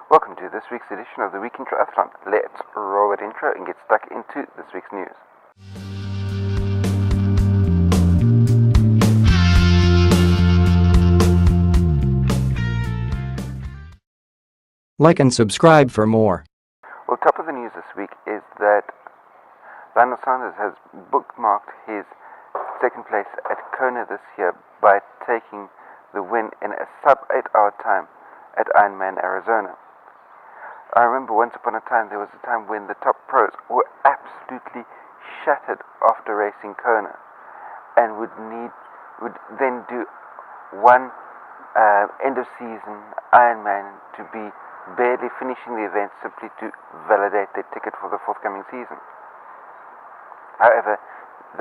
Welcome to this week's edition of the Week in Triathlon. Let's roll that intro and get stuck into this week's news. Like and subscribe for more. Well, top of the news this week is that Lionel Sanders has bookmarked his second place at Kona this year by taking the win in a sub-8-hour time at Ironman, Arizona. I remember once upon a time there was a time when the top pros were absolutely shattered after racing Kona and would then do one end of season Ironman to be barely finishing the event simply to validate their ticket for the forthcoming season. However,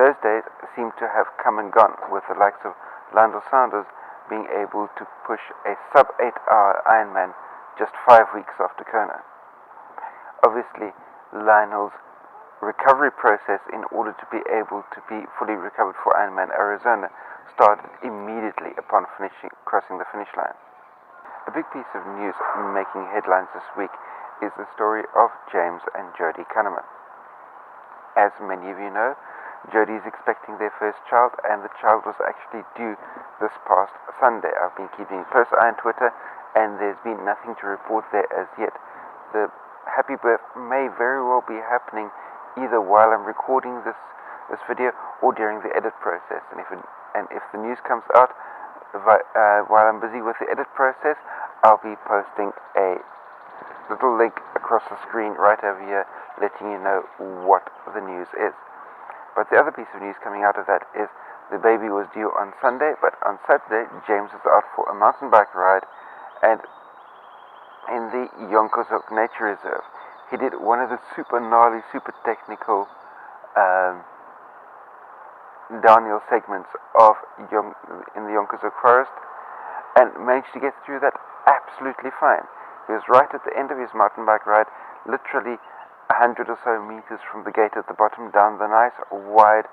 those days seem to have come and gone, with the likes of Lionel Sanders being able to push a sub-8-hour Ironman just 5 weeks after Kona. Obviously, Lionel's recovery process in order to be able to be fully recovered for Ironman Arizona started immediately upon crossing the finish line. A big piece of news making headlines this week is the story of James and Jodie Cunnama. As many of you know, Jodie is expecting their first child, and the child was actually due this past Sunday. I've been keeping a close eye on Twitter, and there's been nothing to report there as yet. The happy birth may very well be happening either while I'm recording this video or during the edit process. And if the news comes out while I'm busy with the edit process, I'll be posting a little link across the screen right over here, letting you know what the news is. But the other piece of news coming out of that is the baby was due on Sunday, but on Saturday, James was out for a mountain bike ride, and in the Yonkosuk Nature Reserve, he did one of the super gnarly, super technical downhill segments in the Yonkosuk forest, and managed to get through that absolutely fine. He was right at the end of his mountain bike ride, literally 100 or so meters from the gate at the bottom, down the nice, wide,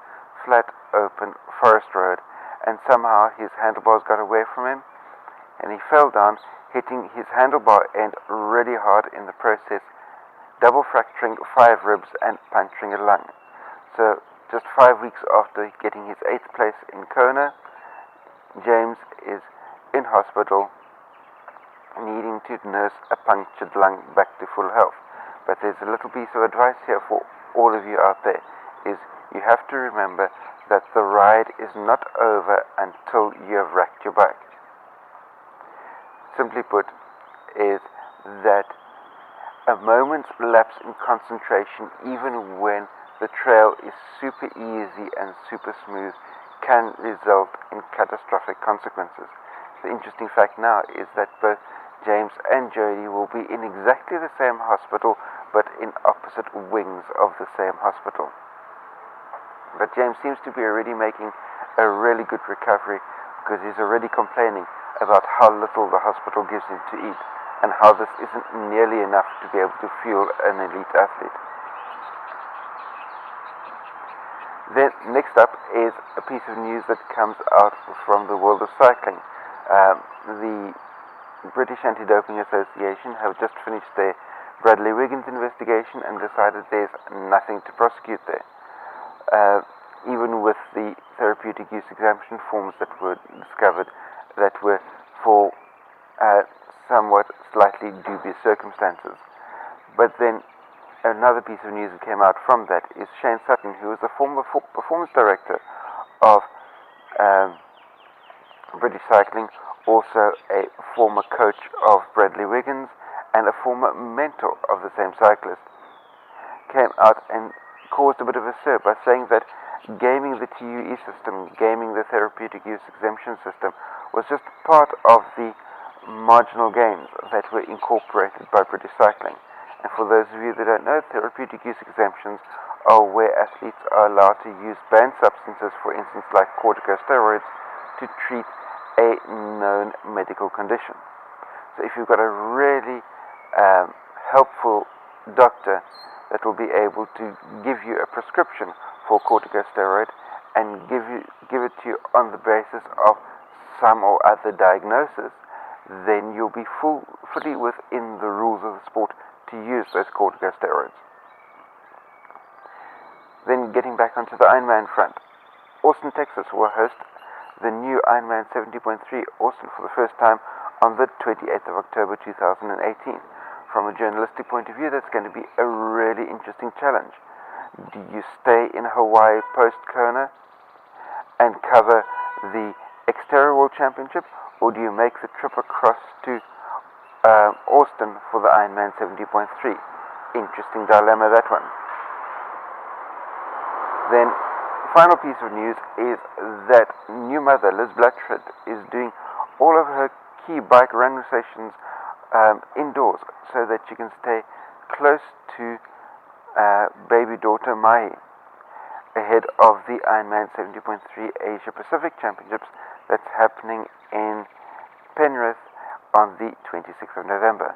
flat, open forest road, and somehow his handlebars got away from him, and he fell down, hitting his handlebar end really hard in the process, double fracturing 5 ribs and puncturing a lung. So, just 5 weeks after getting his 8th place in Kona, James is in hospital, needing to nurse a punctured lung back to full health. But there's a little piece of advice here for all of you out there, is you have to remember that the ride is not over until you have wrecked your bike. Simply put, is that a moment's lapse in concentration, even when the trail is super easy and super smooth, can result in catastrophic consequences. The interesting fact now is that both James and Jodie will be in exactly the same hospital, but in opposite wings of the same hospital. But James seems to be already making a really good recovery, because he's already complaining about how little the hospital gives him to eat, and how this isn't nearly enough to be able to fuel an elite athlete. Then next up is a piece of news that comes out from the world of cycling. The British Anti-Doping Association have just finished their Bradley Wiggins investigation and decided there's nothing to prosecute there. Even with the therapeutic use exemption forms that were discovered that were for somewhat slightly dubious circumstances. But then another piece of news that came out from that is Shane Sutton, who was the former performance director of British Cycling, also a former coach of Bradley Wiggins and a former mentor of the same cyclist, came out and caused a bit of a stir by saying that gaming the TUE system, gaming the therapeutic use exemption system, was just part of the marginal gains that were incorporated by British Cycling. And for those of you that don't know, therapeutic use exemptions are where athletes are allowed to use banned substances, for instance like corticosteroids, to treat a known medical condition. So if you've got a really helpful doctor that will be able to give you a prescription for corticosteroid and give it to you on the basis of some or other diagnosis, then you'll be fully within the rules of the sport to use those corticosteroids. Then getting back onto the Ironman front, Austin, Texas will host the new Ironman 70.3 Austin for the first time on the 28th of October 2018. From a journalistic point of view, that's going to be a really interesting challenge. Do you stay in Hawaii post-Kona and cover the Exterior World Championship, or do you make the trip across to Austin for the Ironman 70.3? Interesting dilemma, that one. Then, the final piece of news is that new mother Liz Blatchford is doing all of her key bike run sessions indoors so that she can stay close to baby daughter Mai ahead of the Ironman 70.3 Asia Pacific Championships that's happening in Penrith on the 26th of November.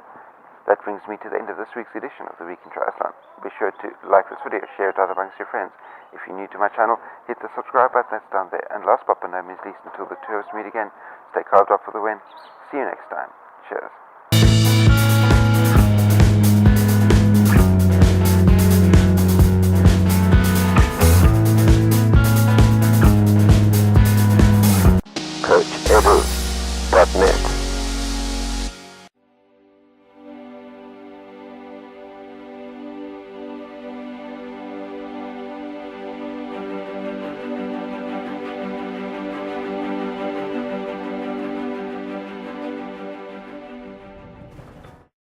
That brings me to the end of this week's edition of the Week in Triathlon. Be sure to like this video, share it out amongst your friends. If you're new to my channel, hit the subscribe button that's down there. And last but by no means least, until the two of us meet again, stay carved up for the win. See you next time. Cheers.